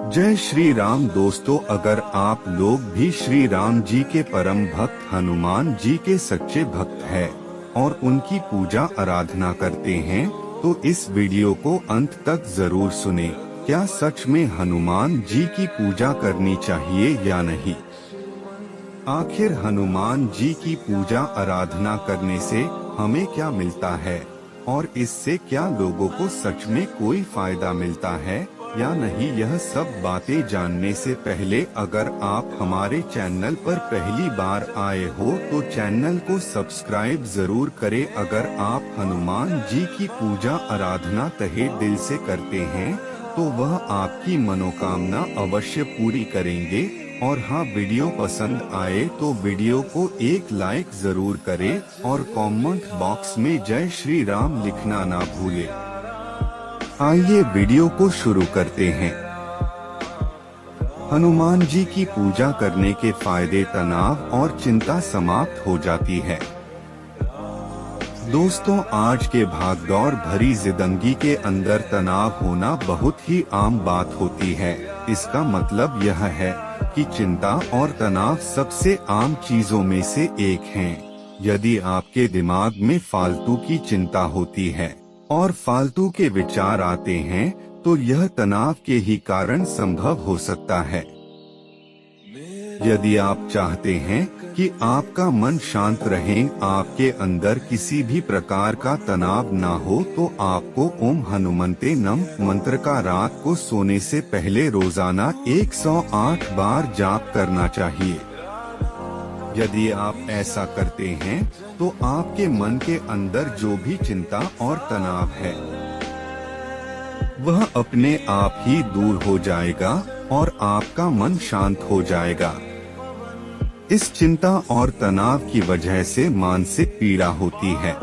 जय श्री राम दोस्तों, अगर आप लोग भी श्री राम जी के परम भक्त हनुमान जी के सच्चे भक्त हैं और उनकी पूजा आराधना करते हैं तो इस वीडियो को अंत तक जरूर सुने। क्या सच में हनुमान जी की पूजा करनी चाहिए या नहीं? आखिर हनुमान जी की पूजा आराधना करने से हमें क्या मिलता है और इससे क्या लोगों को सच में कोई फायदा मिलता है या नहीं? यह सब बातें जानने से पहले अगर आप हमारे चैनल पर पहली बार आए हो तो चैनल को सब्सक्राइब जरूर करें। अगर आप हनुमान जी की पूजा आराधना तहे दिल से करते हैं तो वह आपकी मनोकामना अवश्य पूरी करेंगे। और हाँ, वीडियो पसंद आए तो वीडियो को एक लाइक जरूर करें और कमेंट बॉक्स में जय श्री राम लिखना ना भूलें। आइए वीडियो को शुरू करते हैं। हनुमान जी की पूजा करने के फायदे, तनाव और चिंता समाप्त हो जाती है। दोस्तों, आज के भागदौड़ भरी जिंदगी के अंदर तनाव होना बहुत ही आम बात होती है। इसका मतलब यह है कि चिंता और तनाव सबसे आम चीजों में से एक हैं। यदि आपके दिमाग में फालतू की चिंता होती है और फालतू के विचार आते हैं तो यह तनाव के ही कारण संभव हो सकता है। यदि आप चाहते हैं कि आपका मन शांत रहे, आपके अंदर किसी भी प्रकार का तनाव ना हो, तो आपको ओम हनुमते नम मंत्र का रात को सोने से पहले रोजाना 108 बार जाप करना चाहिए। यदि आप ऐसा करते हैं तो आपके मन के अंदर जो भी चिंता और तनाव है वह अपने आप ही दूर हो जाएगा और आपका मन शांत हो जाएगा। इस चिंता और तनाव की वजह से मानसिक पीड़ा होती है।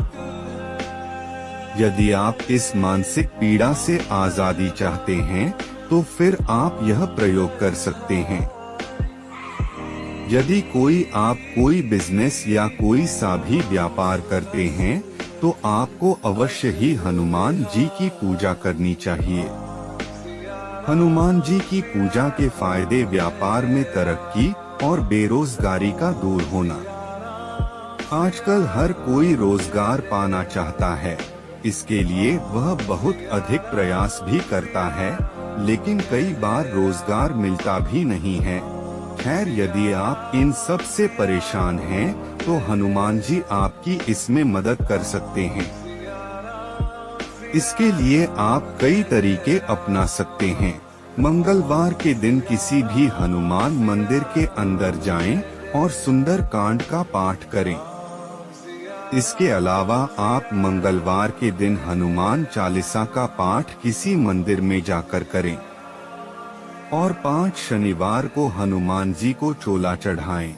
यदि आप इस मानसिक पीड़ा से आजादी चाहते हैं तो फिर आप यह प्रयोग कर सकते हैं। यदि आप कोई बिजनेस या कोई सा भी व्यापार करते हैं तो आपको अवश्य ही हनुमान जी की पूजा करनी चाहिए। हनुमान जी की पूजा के फायदे, व्यापार में तरक्की और बेरोजगारी का दूर होना। आजकल हर कोई रोजगार पाना चाहता है, इसके लिए वह बहुत अधिक प्रयास भी करता है, लेकिन कई बार रोजगार मिलता भी नहीं है। खैर, यदि आप इन सब से परेशान हैं तो हनुमान जी आपकी इसमें मदद कर सकते हैं। इसके लिए आप कई तरीके अपना सकते हैं। मंगलवार के दिन किसी भी हनुमान मंदिर के अंदर जाएं और सुंदर कांड का पाठ करें। इसके अलावा आप मंगलवार के दिन हनुमान चालीसा का पाठ किसी मंदिर में जाकर करें और 5 शनिवार को हनुमान जी को चोला चढ़ाएं।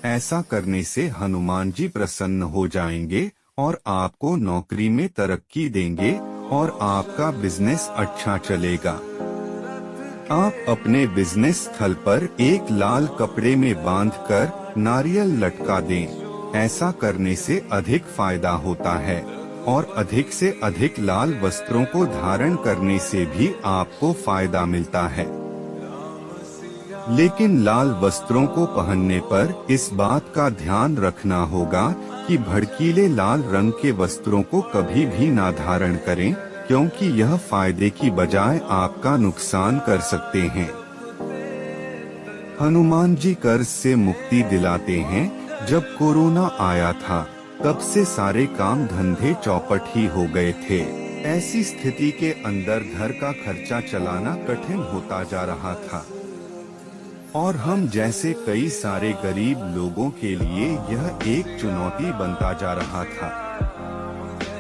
ऐसा करने से हनुमान जी प्रसन्न हो जाएंगे और आपको नौकरी में तरक्की देंगे और आपका बिजनेस अच्छा चलेगा। आप अपने बिजनेस स्थल पर एक लाल कपड़े में बांधकर नारियल लटका दें। ऐसा करने से अधिक फायदा होता है और अधिक से अधिक लाल वस्त्रों को धारण करने से भी आपको फायदा मिलता है। लेकिन लाल वस्त्रों को पहनने पर इस बात का ध्यान रखना होगा कि भड़कीले लाल रंग के वस्त्रों को कभी भी ना धारण करें, क्योंकि यह फायदे की बजाय आपका नुकसान कर सकते हैं। हनुमान जी कर्ज से मुक्ति दिलाते हैं। जब कोरोना आया था तब से सारे काम धंधे चौपट ही हो गए थे। ऐसी स्थिति के अंदर घर का खर्चा चलाना कठिन होता जा रहा था और हम जैसे कई सारे गरीब लोगों के लिए यह एक चुनौती बनता जा रहा था।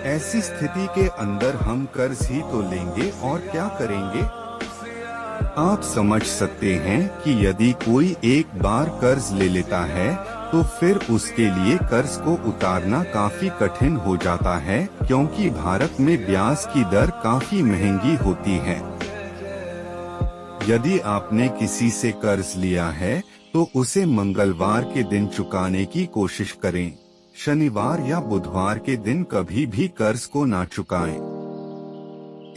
ऐसी स्थिति के अंदर हम कर्ज ही तो लेंगे और क्या करेंगे? आप समझ सकते हैं कि यदि कोई एक बार कर्ज ले लेता है तो फिर उसके लिए कर्ज को उतारना काफी कठिन हो जाता है, क्योंकि भारत में ब्याज की दर काफी महंगी होती है। यदि आपने किसी से कर्ज लिया है तो उसे मंगलवार के दिन चुकाने की कोशिश करें। शनिवार या बुधवार के दिन कभी भी कर्ज को ना चुकाएं।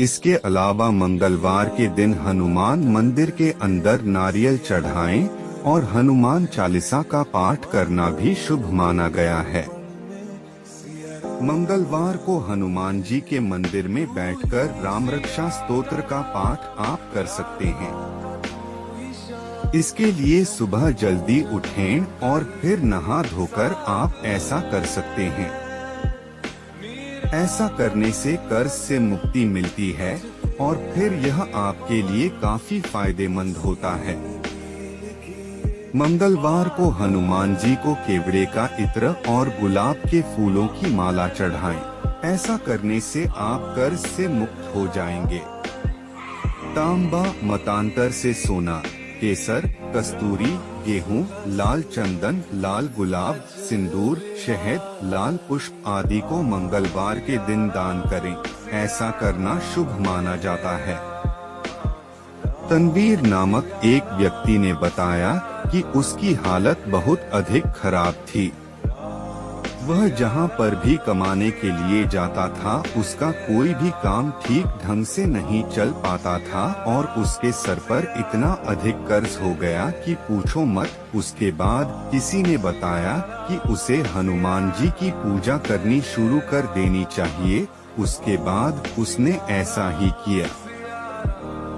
इसके अलावा मंगलवार के दिन हनुमान मंदिर के अंदर नारियल चढ़ाएं और हनुमान चालीसा का पाठ करना भी शुभ माना गया है। मंगलवार को हनुमान जी के मंदिर में बैठकर राम रक्षा स्तोत्र का पाठ आप कर सकते हैं। इसके लिए सुबह जल्दी उठें और फिर नहा धोकर आप ऐसा कर सकते हैं। ऐसा करने से कर्ज से मुक्ति मिलती है और फिर यह आपके लिए काफी फायदेमंद होता है। मंगलवार को हनुमान जी को केवड़े का इत्र और गुलाब के फूलों की माला चढ़ाएं। ऐसा करने से आप कर्ज से मुक्त हो जाएंगे। तांबा, मतांतर से सोना, केसर, कस्तूरी, गेहूं, लाल चंदन, लाल गुलाब, सिंदूर, शहद, लाल पुष्प आदि को मंगलवार के दिन दान करें। ऐसा करना शुभ माना जाता है। तनवीर नामक एक व्यक्ति ने बताया कि उसकी हालत बहुत अधिक खराब थी। वह जहां पर भी कमाने के लिए जाता था उसका कोई भी काम ठीक ढंग से नहीं चल पाता था और उसके सर पर इतना अधिक कर्ज हो गया कि पूछो मत। उसके बाद किसी ने बताया कि उसे हनुमान जी की पूजा करनी शुरू कर देनी चाहिए। उसके बाद उसने ऐसा ही किया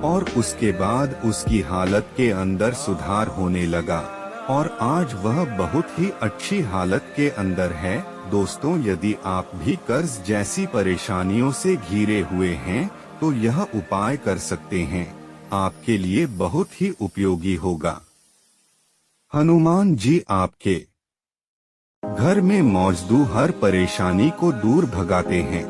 और उसके बाद उसकी हालत के अंदर सुधार होने लगा और आज वह बहुत ही अच्छी हालत के अंदर है। दोस्तों, यदि आप भी कर्ज जैसी परेशानियों से घिरे हुए हैं तो यह उपाय कर सकते हैं, आपके लिए बहुत ही उपयोगी होगा। हनुमान जी आपके घर में मौजूद हर परेशानी को दूर भगाते हैं।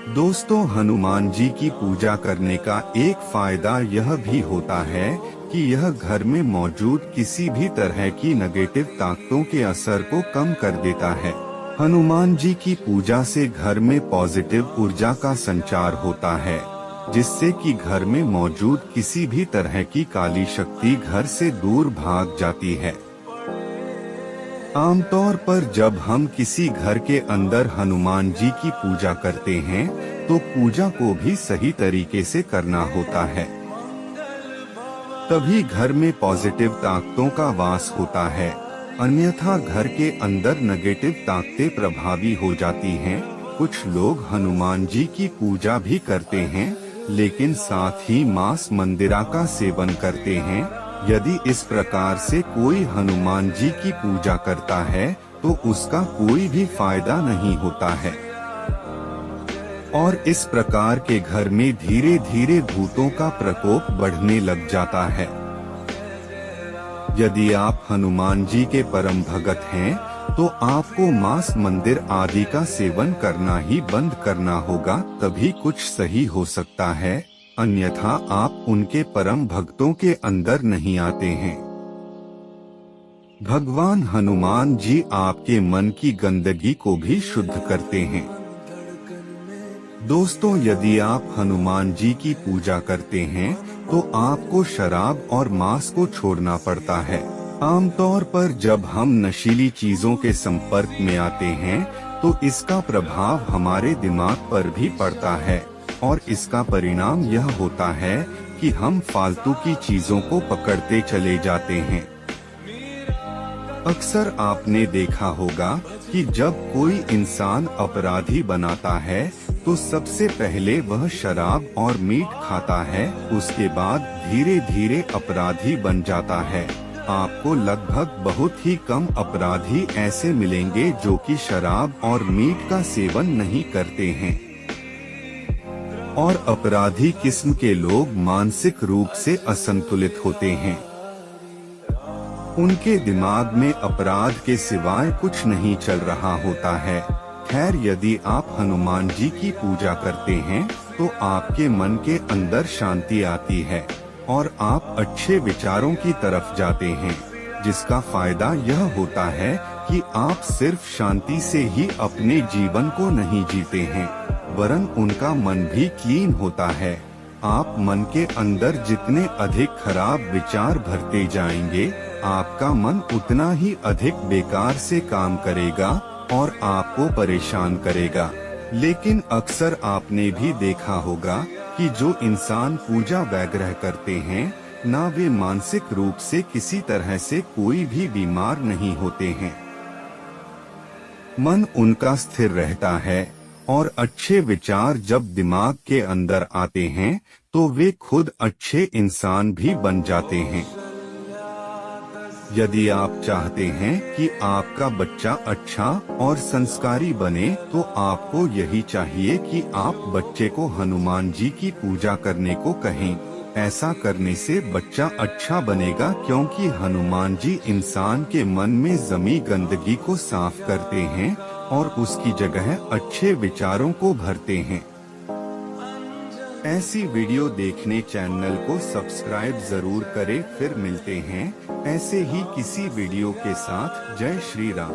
दोस्तों, हनुमान जी की पूजा करने का एक फायदा यह भी होता है कि यह घर में मौजूद किसी भी तरह की नेगेटिव ताकतों के असर को कम कर देता है। हनुमान जी की पूजा से घर में पॉजिटिव ऊर्जा का संचार होता है, जिससे कि घर में मौजूद किसी भी तरह की काली शक्ति घर से दूर भाग जाती है। आमतौर पर जब हम किसी घर के अंदर हनुमान जी की पूजा करते हैं तो पूजा को भी सही तरीके से करना होता है, तभी घर में पॉजिटिव ताकतों का वास होता है। अन्यथा घर के अंदर नेगेटिव ताकतें प्रभावी हो जाती हैं। कुछ लोग हनुमान जी की पूजा भी करते हैं लेकिन साथ ही मांस मंदिरा का सेवन करते हैं। यदि इस प्रकार से कोई हनुमान जी की पूजा करता है तो उसका कोई भी फायदा नहीं होता है और इस प्रकार के घर में धीरे धीरे भूतों का प्रकोप बढ़ने लग जाता है। यदि आप हनुमान जी के परम भगत हैं तो आपको मांस मंदिर आदि का सेवन करना ही बंद करना होगा, तभी कुछ सही हो सकता है। अन्यथा आप उनके परम भक्तों के अंदर नहीं आते हैं। भगवान हनुमान जी आपके मन की गंदगी को भी शुद्ध करते हैं। दोस्तों, यदि आप हनुमान जी की पूजा करते हैं तो आपको शराब और मांस को छोड़ना पड़ता है। आमतौर पर जब हम नशीली चीजों के संपर्क में आते हैं तो इसका प्रभाव हमारे दिमाग पर भी पड़ता है और इसका परिणाम यह होता है कि हम फालतू की चीजों को पकड़ते चले जाते हैं। अक्सर आपने देखा होगा कि जब कोई इंसान अपराधी बनाता है तो सबसे पहले वह शराब और मीट खाता है, उसके बाद धीरे धीरे अपराधी बन जाता है। आपको लगभग बहुत ही कम अपराधी ऐसे मिलेंगे जो कि शराब और मीट का सेवन नहीं करते हैं। और अपराधी किस्म के लोग मानसिक रूप से असंतुलित होते हैं। उनके दिमाग में अपराध के सिवाय कुछ नहीं चल रहा होता है। खैर, यदि आप हनुमान जी की पूजा करते हैं तो आपके मन के अंदर शांति आती है और आप अच्छे विचारों की तरफ जाते हैं, जिसका फायदा यह होता है कि आप सिर्फ शांति से ही अपने जीवन को नहीं जीते हैं, वरन उनका मन भी क्लीन होता है। आप मन के अंदर जितने अधिक खराब विचार भरते जाएंगे, आपका मन उतना ही अधिक बेकार से काम करेगा और आपको परेशान करेगा। लेकिन अक्सर आपने भी देखा होगा कि जो इंसान पूजा वगैरह करते हैं ना वे मानसिक रूप से किसी तरह से कोई भी बीमार नहीं होते हैं। मन उनका स्थिर रहता है और अच्छे विचार जब दिमाग के अंदर आते हैं तो वे खुद अच्छे इंसान भी बन जाते हैं। यदि आप चाहते हैं कि आपका बच्चा अच्छा और संस्कारी बने तो आपको यही चाहिए कि आप बच्चे को हनुमान जी की पूजा करने को कहें। ऐसा करने से बच्चा अच्छा बनेगा, क्योंकि हनुमान जी इंसान के मन में जमी गंदगी को साफ करते हैं और उसकी जगह अच्छे विचारों को भरते हैं। ऐसी वीडियो देखने चैनल को सब्सक्राइब जरूर करें। फिर मिलते हैं ऐसे ही किसी वीडियो के साथ। जय श्री राम।